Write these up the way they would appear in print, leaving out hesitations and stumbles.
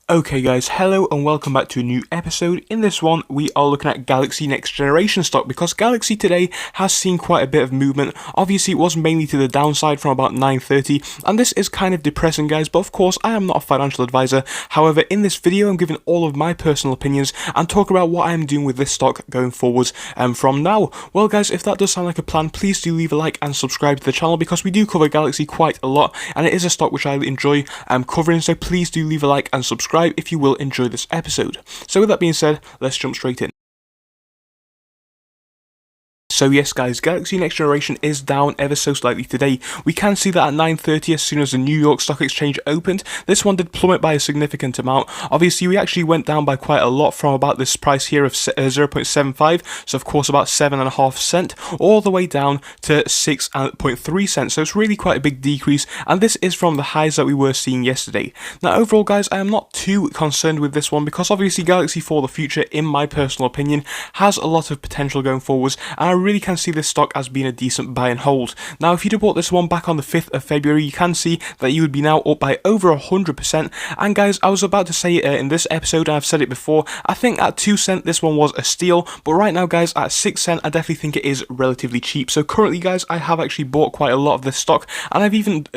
Okay guys, hello and welcome back to a new episode. In this one, we are looking at Galaxy next generation stock because Galaxy today has seen quite a bit of movement. Obviously it was mainly to the downside from about 9:30 and this is kind of depressing guys, but of course I am not a financial advisor. However, in this video I'm giving all of my personal opinions and talk about what I am doing with this stock going forwards from now. Well guys, if that does sound like a plan, please do leave a like and subscribe to the channel because we do cover Galaxy quite a lot and it is a stock which I enjoy covering, so please do leave a like and subscribe if you will enjoy this episode. So with that being said, let's jump straight in. So yes guys, Galaxy Next Generation is down ever so slightly today. We can see that at 9:30 as soon as the New York Stock Exchange opened, this one did plummet by a significant amount. Obviously we actually went down by quite a lot from about this price here of 0.75, so of course about 7.5 cents, all the way down to 6.3 cents. So it's really quite a big decrease, and this is from the highs that we were seeing yesterday. Now overall guys, I am not too concerned with this one because obviously Galaxy for the future, in my personal opinion, has a lot of potential going forwards, and I really can see this stock as being a decent buy and hold. Now if you'd have bought this one back on the 5th of February, you can see that you would be now up by over 100%. And guys, I was about to say in this episode, and I've said it before, I think at 2 cents this one was a steal, but right now guys, at 6 cents I definitely think it is relatively cheap. So currently guys, I have actually bought quite a lot of this stock, and I've even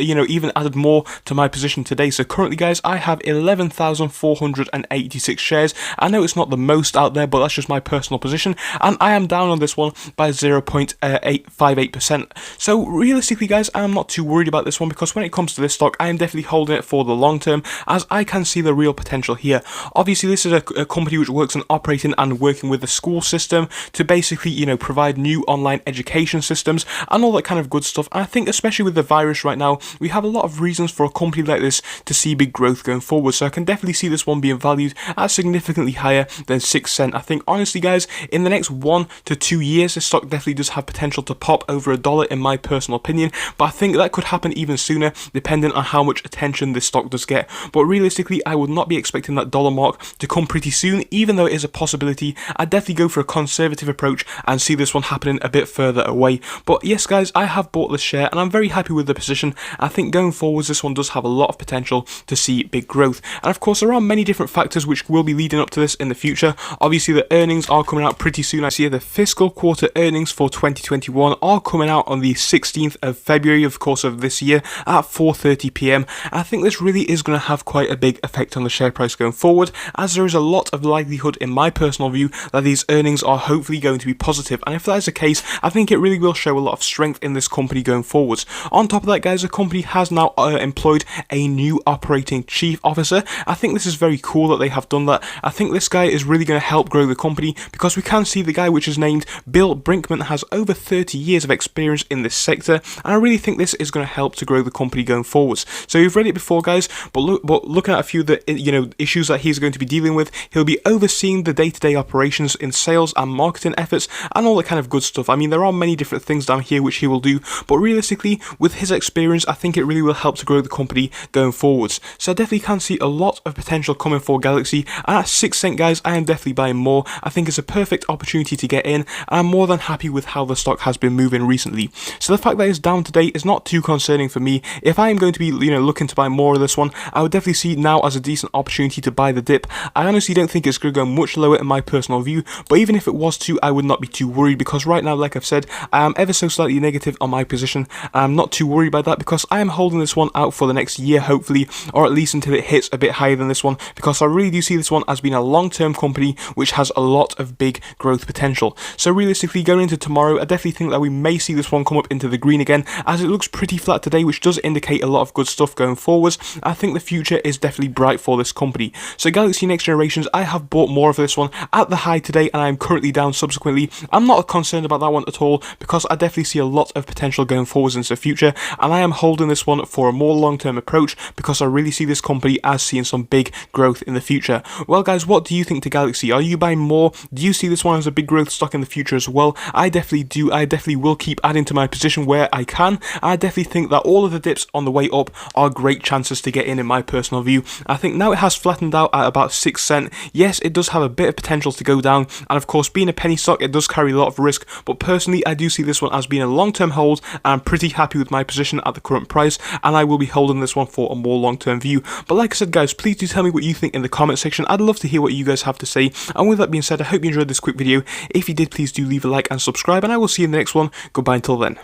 added more to my position today. So currently guys, I have 11,486 shares. I know it's not the most out there, but that's just my personal position, and I am down on this one by 0.858%. So realistically guys, I'm not too worried about this one because when it comes to this stock, I am definitely holding it for the long term as I can see the real potential here. Obviously this is a company which works on operating and working with the school system to basically provide new online education systems and all that kind of good stuff. And I think especially with the virus right now, we have a lot of reasons for a company like this to see big growth going forward. So I can definitely see this one being valued at significantly higher than 6 cents. I think honestly guys, in the next 1 to 2 years, this stock definitely does have potential to pop over $1 in my personal opinion, but I think that could happen even sooner depending on how much attention this stock does get. But realistically, I would not be expecting that dollar mark to come pretty soon, even though it is a possibility. I'd definitely go for a conservative approach and see this one happening a bit further away. But yes guys, I have bought this share and I'm very happy with the position. I think going forwards this one does have a lot of potential to see big growth, and of course there are many different factors which will be leading up to this in the future. Obviously the earnings are coming out pretty soon. I see the fiscal quarter earnings for 2021 are coming out on the 16th of February, of course, of this year at 4:30 p.m. I think this really is going to have quite a big effect on the share price going forward, as there is a lot of likelihood, in my personal view, that these earnings are hopefully going to be positive. And if that is the case, I think it really will show a lot of strength in this company going forwards. On top of that, guys, the company has now employed a new operating chief officer. I think this is very cool that they have done that. I think this guy is really going to help grow the company because we can see the guy which is named Bill Brinkman has over 30 years of experience in this sector, and I really think this is going to help to grow the company going forwards. So you've read it before guys, but looking at a few of the issues that he's going to be dealing with, he'll be overseeing the day-to-day operations in sales and marketing efforts and all that kind of good stuff. I mean, there are many different things down here which he will do, but realistically with his experience, I think it really will help to grow the company going forwards. So I definitely can see a lot of potential coming for Galaxy, and at 6 cents guys, I am definitely buying more. I think it's a perfect opportunity to get in, and I'm more than happy with how the stock has been moving recently. So the fact that it's down today is not too concerning for me. If I am going to be looking to buy more of this one, I would definitely see now as a decent opportunity to buy the dip. I honestly don't think it's going to go much lower in my personal view, but even if it was to, I would not be too worried because right now, like I've said, I am ever so slightly negative on my position. I'm not too worried by that because I am holding this one out for the next year hopefully, or at least until it hits a bit higher than this one, because I really do see this one as being a long-term company which has a lot of big growth potential. So realistically going into tomorrow, I definitely think that we may see this one come up into the green again, as it looks pretty flat today, which does indicate a lot of good stuff going forwards. I think the future is definitely bright for this company. So Galaxy Next Generations, I have bought more of this one at the high today and I'm currently down subsequently. I'm not concerned about that one at all because I definitely see a lot of potential going forwards into the future, and I am holding this one for a more long-term approach because I really see this company as seeing some big growth in the future. Well guys, what do you think to Galaxy? Are you buying more? Do you see this one as a big growth stock in the future as well? I definitely will keep adding to my position where I can. I definitely think that all of the dips on the way up are great chances to get in my personal view. I think now it has flattened out at about 6 cents. Yes, it does have a bit of potential to go down, and of course being a penny stock, it does carry a lot of risk, but personally I do see this one as being a long-term hold, and I'm pretty happy with my position at the current price, and I will be holding this one for a more long-term view. But like I said guys, please do tell me what you think in the comment section. I'd love to hear what you guys have to say, and with that being said, I hope you enjoyed this quick video. If you did, please do leave a like and subscribe, and I will see you in the next one. Goodbye until then.